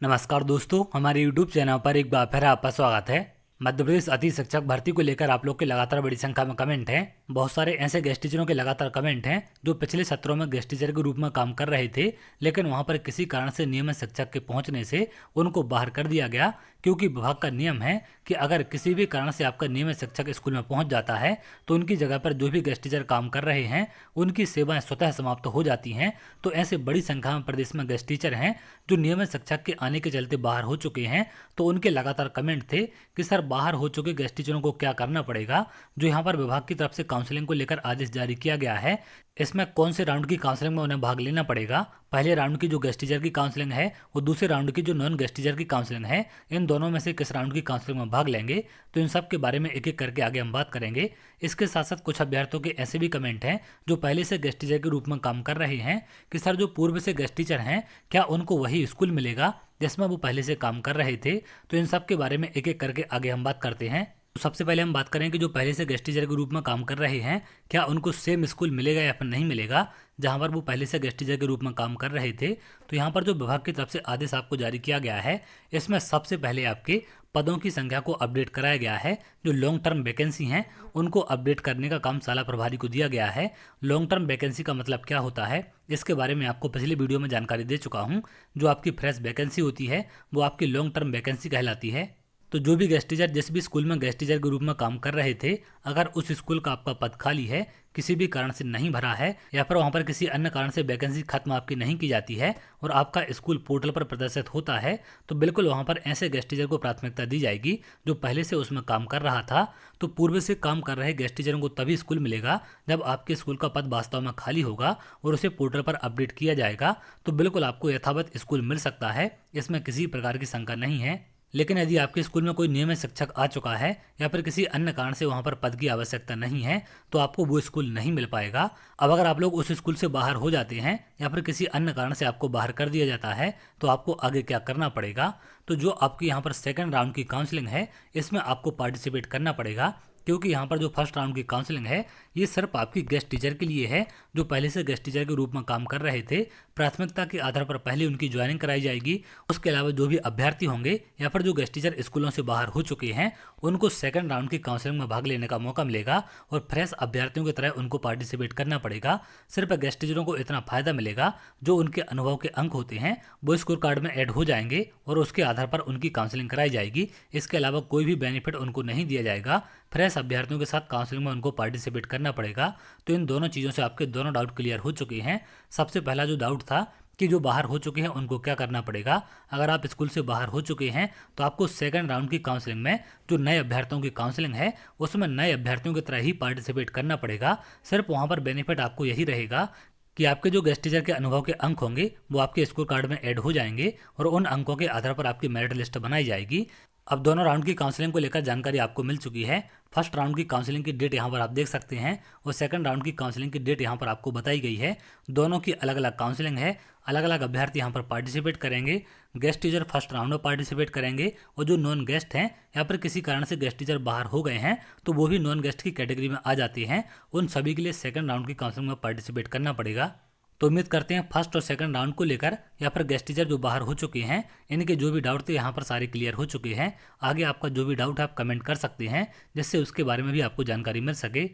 नमस्कार दोस्तों, हमारे YouTube चैनल पर एक बार फिर आपका स्वागत है। मध्य प्रदेश अति शिक्षक भर्ती को लेकर आप लोग के लगातार बड़ी संख्या में कमेंट हैं। बहुत सारे ऐसे गेस्ट टीचरों के लगातार कमेंट हैं जो पिछले सत्रों में गेस्ट टीचर के रूप में काम कर रहे थे, लेकिन वहां पर किसी कारण से नियमित शिक्षक के पहुंचने से उनको बाहर कर दिया गया। क्योंकि विभाग का नियम है कि अगर किसी भी कारण से आपका नियमित शिक्षक स्कूल में पहुंच जाता है तो उनकी जगह पर जो भी गेस्ट टीचर काम कर रहे हैं उनकी सेवाएं स्वतः समाप्त हो जाती हैं। तो ऐसे बड़ी संख्या में प्रदेश में गेस्ट टीचर हैं जो नियमित शिक्षक के आने के चलते बाहर हो चुके हैं। तो उनके लगातार कमेंट थे कि सर, बाहर हो चुके गेस्ट टीचरों को क्या करना पड़ेगा। जो यहाँ पर विभाग की तरफ से काउंसलिंग को लेकर आदेश जारी किया गया है, इसमें कौन से राउंड की काउंसलिंग में उन्हें भाग लेना पड़ेगा। पहले राउंड की जो गेस्ट टीचर की काउंसलिंग है और दूसरे राउंड की जो नॉन गेस्ट टीचर की काउंसलिंग है, इन दोनों में से किस राउंड की काउंसलिंग में भाग लेंगे, तो इन सब के बारे में एक एक करके आगे हम बात करेंगे। इसके साथ साथ कुछ अभ्यर्थियों के ऐसे भी कमेंट हैं जो पहले से गेस्ट टीचर के रूप में काम कर रहे हैं कि सर, जो पूर्व से गेस्ट टीचर हैं क्या उनको वही स्कूल मिलेगा जिसमें वो पहले से काम कर रहे थे। तो इन सब के बारे में एक एक करके आगे हम बात करते हैं। तो सबसे पहले हम बात करें कि जो पहले से गेस्ट टीचर के रूप में काम कर रहे हैं क्या उनको सेम स्कूल मिलेगा या फिर नहीं मिलेगा जहां पर वो पहले से गेस्ट टीचर के रूप में काम कर रहे थे। तो यहाँ पर जो विभाग की तरफ से आदेश आपको जारी किया गया है, इसमें सबसे पहले आपके पदों की संख्या को अपडेट कराया गया है। जो लॉन्ग टर्म वैकेंसी हैं उनको अपडेट करने का काम शाला प्रभारी को दिया गया है। लॉन्ग टर्म वैकेंसी का मतलब क्या होता है, इसके बारे में आपको पिछली वीडियो में जानकारी दे चुका हूँ। जो आपकी फ्रेश वैकेंसी होती है वो आपकी लॉन्ग टर्म वैकेंसी कहलाती है। तो जो भी गेस्ट टीचर जिस भी स्कूल में गेस्ट टीचर के रूप में काम कर रहे थे, अगर उस स्कूल का आपका पद खाली है, किसी भी कारण से नहीं भरा है या फिर वहाँ पर किसी अन्य कारण से वैकेंसी खत्म आपकी नहीं की जाती है और आपका स्कूल पोर्टल पर प्रदर्शित होता है, तो बिल्कुल वहाँ पर ऐसे गेस्ट टीचर को प्राथमिकता दी जाएगी जो पहले से उसमें काम कर रहा था। तो पूर्व से काम कर रहे गेस्ट टीचरों को तभी स्कूल मिलेगा जब आपके स्कूल का पद वास्तव में खाली होगा और उसे पोर्टल पर अपडेट किया जाएगा। तो बिल्कुल आपको यथावत स्कूल मिल सकता है, इसमें किसी प्रकार की शंका नहीं है। लेकिन यदि आपके स्कूल में कोई नियमित शिक्षक आ चुका है या फिर किसी अन्य कारण से वहां पर पद की आवश्यकता नहीं है तो आपको वो स्कूल नहीं मिल पाएगा। अब अगर आप लोग उस स्कूल से बाहर हो जाते हैं या फिर किसी अन्य कारण से आपको बाहर कर दिया जाता है तो आपको आगे क्या करना पड़ेगा। तो जो आपकी यहाँ पर सेकंड राउंड की काउंसलिंग है इसमें आपको पार्टिसिपेट करना पड़ेगा, क्योंकि यहाँ पर जो फर्स्ट राउंड की काउंसलिंग है ये सिर्फ आपकी गेस्ट टीचर के लिए है जो पहले से गेस्ट टीचर के रूप में काम कर रहे थे। प्राथमिकता के आधार पर पहले उनकी ज्वाइनिंग कराई जाएगी। उसके अलावा जो भी अभ्यर्थी होंगे या फिर जो गेस्ट टीचर स्कूलों से बाहर हो चुके हैं उनको सेकंड राउंड की काउंसलिंग में भाग लेने का मौका मिलेगा और फ्रेश अभ्यर्थियों की तरह उनको पार्टिसिपेट करना पड़ेगा। सिर्फ गेस्ट टीचरों को इतना फायदा मिलेगा, जो उनके अनुभव के अंक होते हैं वो स्कोर कार्ड में ऐड हो जाएंगे और उसके आधार पर उनकी काउंसलिंग कराई जाएगी। इसके अलावा कोई भी बेनिफिट उनको नहीं दिया जाएगा। फ्रेश अभ्यर्थियों के साथ काउंसलिंग में उनको पार्टिसिपेट करना पड़ेगा। तो इन दोनों चीज़ों से आपके दोनों डाउट क्लियर हो चुके हैं। सबसे पहला जो डाउट था कि जो बाहर हो चुके हैं उनको क्या करना पड़ेगा। अगर आप स्कूल से बाहर हो चुके हैं तो आपको सेकंड राउंड की काउंसलिंग में जो नए अभ्यर्थियों की काउंसलिंग है उसमें नए अभ्यर्थियों की तरह ही पार्टिसिपेट करना पड़ेगा। सिर्फ वहाँ पर बेनिफिट आपको यही रहेगा कि आपके जो गेस्ट टीचर के अनुभव के अंक होंगे वो आपके स्कोर कार्ड में ऐड हो जाएंगे और उन अंकों के आधार पर आपकी मेरिट लिस्ट बनाई जाएगी। अब दोनों राउंड की काउंसलिंग को लेकर जानकारी आपको मिल चुकी है। फर्स्ट राउंड की काउंसलिंग की डेट यहाँ पर आप देख सकते हैं और सेकंड राउंड की काउंसलिंग की डेट यहाँ पर आपको बताई गई है। दोनों की अलग अलग काउंसलिंग है, अलग अलग अभ्यर्थी यहाँ पर पार्टिसिपेट करेंगे। गेस्ट टीचर फर्स्ट राउंड में पार्टिसिपेट करेंगे और जो नॉन गेस्ट हैं या फिर किसी कारण से गेस्ट टीचर बाहर हो गए हैं तो वो भी नॉन गेस्ट की कैटेगरी में आ जाते हैं। उन सभी के लिए सेकंड राउंड की काउंसलिंग में पार्टिसिपेट करना पड़ेगा। तो उम्मीद करते हैं फर्स्ट और सेकंड राउंड को लेकर या फिर गेस्ट टीचर जो बाहर हो चुके हैं इनके जो भी डाउट थे यहाँ पर सारे क्लियर हो चुके हैं। आगे आपका जो भी डाउट है आप कमेंट कर सकते हैं जिससे उसके बारे में भी आपको जानकारी मिल सके।